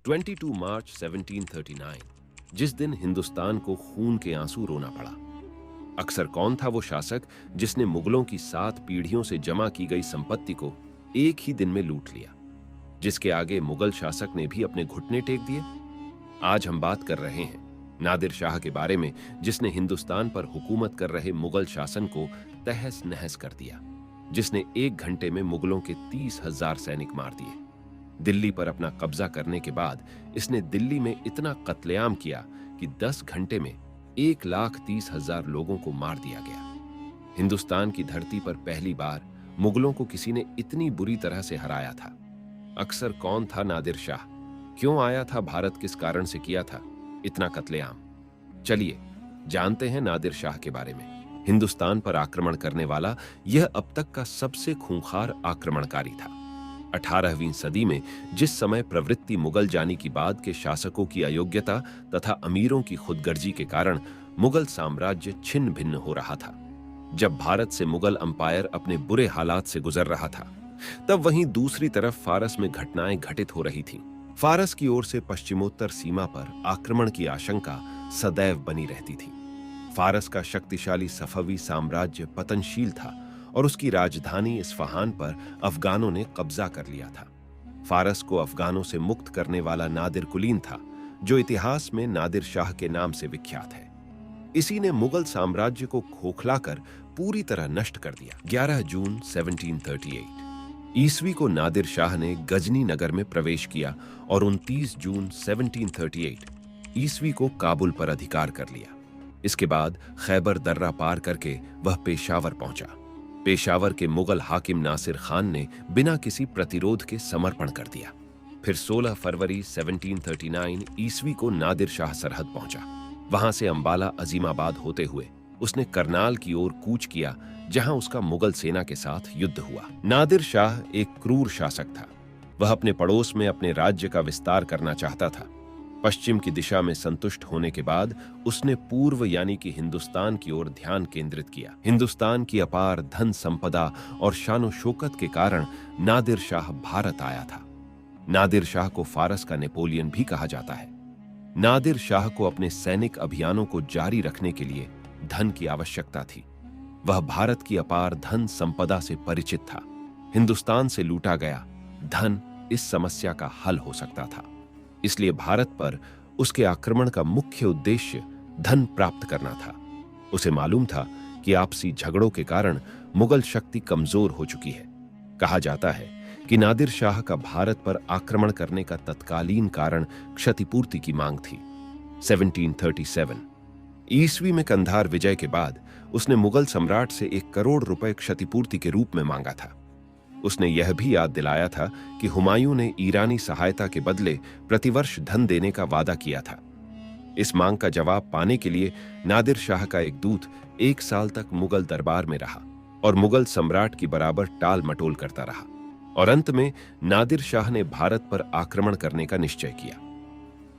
22 मार्च 1739, जिस दिन हिंदुस्तान को खून के आंसू रोना पड़ा। अक्सर कौन था वो शासक जिसने मुगलों की 7 पीढ़ियों से जमा की गई संपत्ति को एक ही दिन में लूट लिया, जिसके आगे मुगल शासक ने भी अपने घुटने टेक दिए? आज हम बात कर रहे हैं नादिर शाह के बारे में, जिसने हिंदुस्तान पर हुकूमत कर रहे मुगल शासन को तहस नहस कर दिया, जिसने 1 घंटे में मुगलों के 30,000 सैनिक मार दिए। दिल्ली पर अपना कब्जा करने के बाद इसने दिल्ली में इतना कत्लेआम किया कि 10 घंटे में 1,30,000 लोगों को मार दिया गया। हिंदुस्तान की धरती पर पहली बार मुगलों को किसी ने इतनी बुरी तरह से हराया था। अक्सर कौन था नादिर शाह? क्यों आया था भारत? किस कारण से किया था इतना कत्लेआम? चलिए जानते हैं नादिर शाह के बारे में। हिंदुस्तान पर आक्रमण करने वाला यह अब तक का सबसे खूंखार आक्रमणकारी था। 18वीं सदी में जिस समय प्रवृत्ति मुगल जानी की बाद के शासकों की अयोग्यता तथा अमीरों की खुदगर्जी के कारण मुगल साम्राज्य छिन्न भिन्न हो रहा था, जब भारत से मुगल अंपायर अपने बुरे हालात से गुजर रहा था, तब वहीं दूसरी तरफ फारस में घटनाएं घटित हो रही थीं। फारस की ओर से पश्चिमोत्तर सीमा पर आक्रमण की आशंका सदैव बनी रहती थी। फारस का शक्तिशाली सफवी साम्राज्य पतनशील था और उसकी राजधानी इस्फहान पर अफगानों ने कब्जा कर लिया था। फारस को अफगानों से मुक्त करने वाला नादिर कुलीन था, जो इतिहास में नादिर शाह के नाम से विख्यात है। इसी ने मुगल साम्राज्य को खोखलाकर पूरी तरह नष्ट कर दिया। 11 जून 1738 ईस्वी को नादिर शाह ने गजनी नगर में प्रवेश किया और 29 जून 1738 ईस्वी को काबुल पर अधिकार कर लिया। इसके बाद खैबर दर्रा पार करके वह पेशावर पहुंचा। पेशावर के मुगल हाकिम नासिर खान ने बिना किसी प्रतिरोध के समर्पण कर दिया। फिर 16 फरवरी 1739 ईस्वी को नादिर शाह सरहद पहुंचा। वहां से अंबाला अजीमाबाद होते हुए उसने करनाल की ओर कूच किया, जहां उसका मुगल सेना के साथ युद्ध हुआ। नादिर शाह एक क्रूर शासक था। वह अपने पड़ोस में अपने राज्य का विस्तार करना चाहता था। पश्चिम की दिशा में संतुष्ट होने के बाद उसने पूर्व यानी कि हिंदुस्तान की ओर ध्यान केंद्रित किया। हिंदुस्तान की अपार धन संपदा और शानो शौकत के कारण नादिर शाह भारत आया था। नादिर शाह को फारस का नेपोलियन भी कहा जाता है। नादिर शाह को अपने सैनिक अभियानों को जारी रखने के लिए धन की आवश्यकता थी। वह भारत की अपार धन संपदा से परिचित था। हिंदुस्तान से लूटा गया धन इस समस्या का हल हो सकता था। इसलिए भारत पर उसके आक्रमण का मुख्य उद्देश्य धन प्राप्त करना था। उसे मालूम था कि आपसी झगड़ों के कारण मुगल शक्ति कमजोर हो चुकी है। कहा जाता है कि नादिर शाह का भारत पर आक्रमण करने का तत्कालीन कारण क्षतिपूर्ति की मांग थी। 1737 ईस्वी में कंधार विजय के बाद उसने मुगल सम्राट से 1 करोड़ रुपए क्षतिपूर्ति के रूप में मांगा था। उसने यह भी याद दिलाया था कि हुमायूं ने ईरानी सहायता के बदले प्रतिवर्ष धन देने का वादा किया था। इस मांग का जवाब पाने के लिए नादिर शाह का एक दूत 1 साल तक मुगल दरबार में रहा और मुगल सम्राट की बराबर टाल मटोल करता रहा, और अंत में नादिर शाह ने भारत पर आक्रमण करने का निश्चय किया।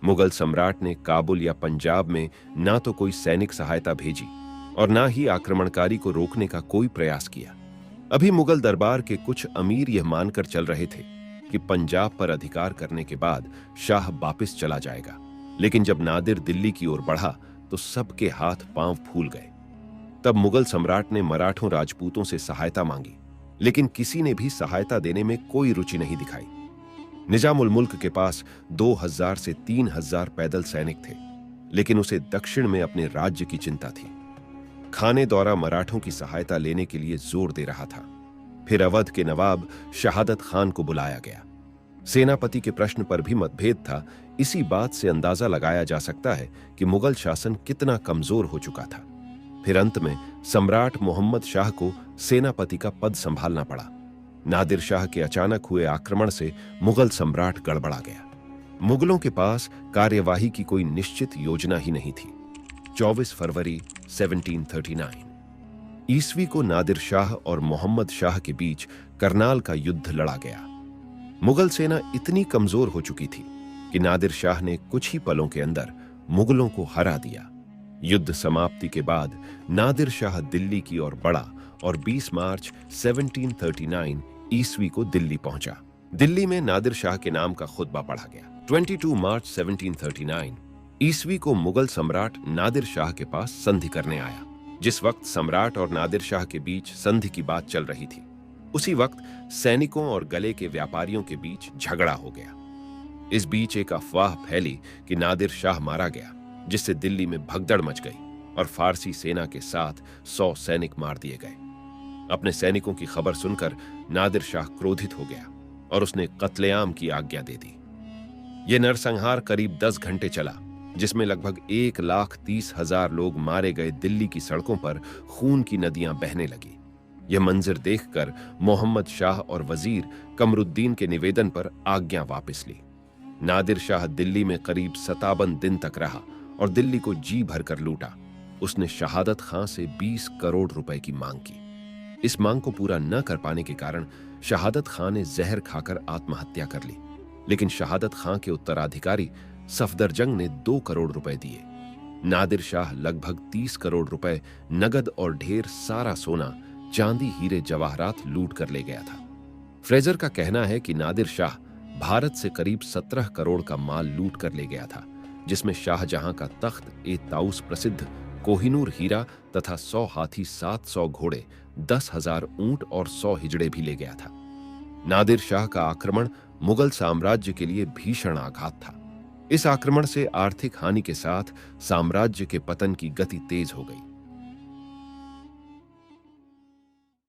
मुगल सम्राट ने काबुल या पंजाब में ना तो कोई सैनिक सहायता भेजी और ना ही आक्रमणकारी को रोकने का कोई प्रयास किया। अभी मुगल दरबार के कुछ अमीर यह मानकर चल रहे थे कि पंजाब पर अधिकार करने के बाद शाह वापस चला जाएगा, लेकिन जब नादिर दिल्ली की ओर बढ़ा तो सबके हाथ पांव फूल गए। तब मुगल सम्राट ने मराठों राजपूतों से सहायता मांगी, लेकिन किसी ने भी सहायता देने में कोई रुचि नहीं दिखाई। निजामुल मुल्क के पास 2000 से 3000 पैदल सैनिक थे, लेकिन उसे दक्षिण में अपने राज्य की चिंता थी। खाने दौरा मराठों की सहायता लेने के लिए जोर दे रहा था। फिर अवध के नवाब शहादत खान को बुलाया गया। सेनापति के प्रश्न पर भी मतभेद था। इसी बात से अंदाजा लगाया जा सकता है कि मुगल शासन कितना कमजोर हो चुका था। फिर अंत में सम्राट मोहम्मद शाह को सेनापति का पद संभालना पड़ा। नादिर शाह के अचानक हुए आक्रमण से मुगल सम्राट गड़बड़ा गया। मुगलों के पास कार्यवाही की कोई निश्चित योजना ही नहीं थी। 24 फरवरी 1739 ईस्वी को नादिर शाह और मोहम्मद शाह के बीच करनाल का युद्ध लड़ा गया। मुगल सेना इतनी कमजोर हो चुकी थी कि नादिर शाह ने कुछ ही पलों के अंदर मुगलों को हरा दिया। युद्ध समाप्ति के बाद नादिर शाह दिल्ली की ओर बढ़ा और 20 मार्च 1739 ईस्वी को दिल्ली पहुंचा। दिल्ली में नादिर शाह के नाम का खुतबा पढ़ा गया। 22 मार्च 1739 ईस्वी को मुगल सम्राट नादिर शाह के पास संधि करने आया। जिस वक्त सम्राट और नादिर शाह के बीच संधि की बात चल रही थी, उसी वक्त सैनिकों और गले के व्यापारियों के बीच झगड़ा हो गया। इस बीच एक अफवाह फैली कि नादिर शाह मारा गया, जिससे दिल्ली में भगदड़ मच गई और फारसी सेना के साथ 100 सैनिक मार दिए गए। अपने सैनिकों की खबर सुनकर नादिर शाह क्रोधित हो गया और उसने कत्लेआम की आज्ञा दे दी। यह नरसंहार करीब 10 घंटे चला, जिसमें लगभग 1,30,000 लोग मारे गए। दिल्ली की सड़कों पर खून की नदियां बहने लगी। यह मंजर देखकर मोहम्मद शाह और वजीर कमरुद्दीन के निवेदन पर आज्ञा वापस ली। नादिर शाह दिल्ली में करीब 57 दिन तक रहा और दिल्ली को जी भरकर लूटा। उसने शहादत खां से 20 करोड़ रुपए की मांग की। इस मांग को पूरा न कर पाने के कारण शहादत खां ने जहर खाकर आत्महत्या कर ली, लेकिन शहादत खां के उत्तराधिकारी सफदरजंग ने 2 करोड़ रुपए दिए। नादिर शाह लगभग 30 करोड़ रुपए नगद और ढेर सारा सोना, चांदी, हीरे जवाहरात लूट कर ले गया था। फ्रेजर का कहना है कि नादिर शाह भारत से करीब 17 करोड़ का माल लूट कर ले गया था, जिसमें शाहजहां का तख्त, ए ताउस प्रसिद्ध कोहिनूर हीरा तथा 100 हाथी, 700 घोड़े, 10,000 ऊंट और 100 हिजड़े भी ले गया था। नादिर शाह का आक्रमण मुगल साम्राज्य के लिए भीषण आघात था। इस आक्रमण से आर्थिक हानि के साथ साम्राज्य के पतन की गति तेज हो गई।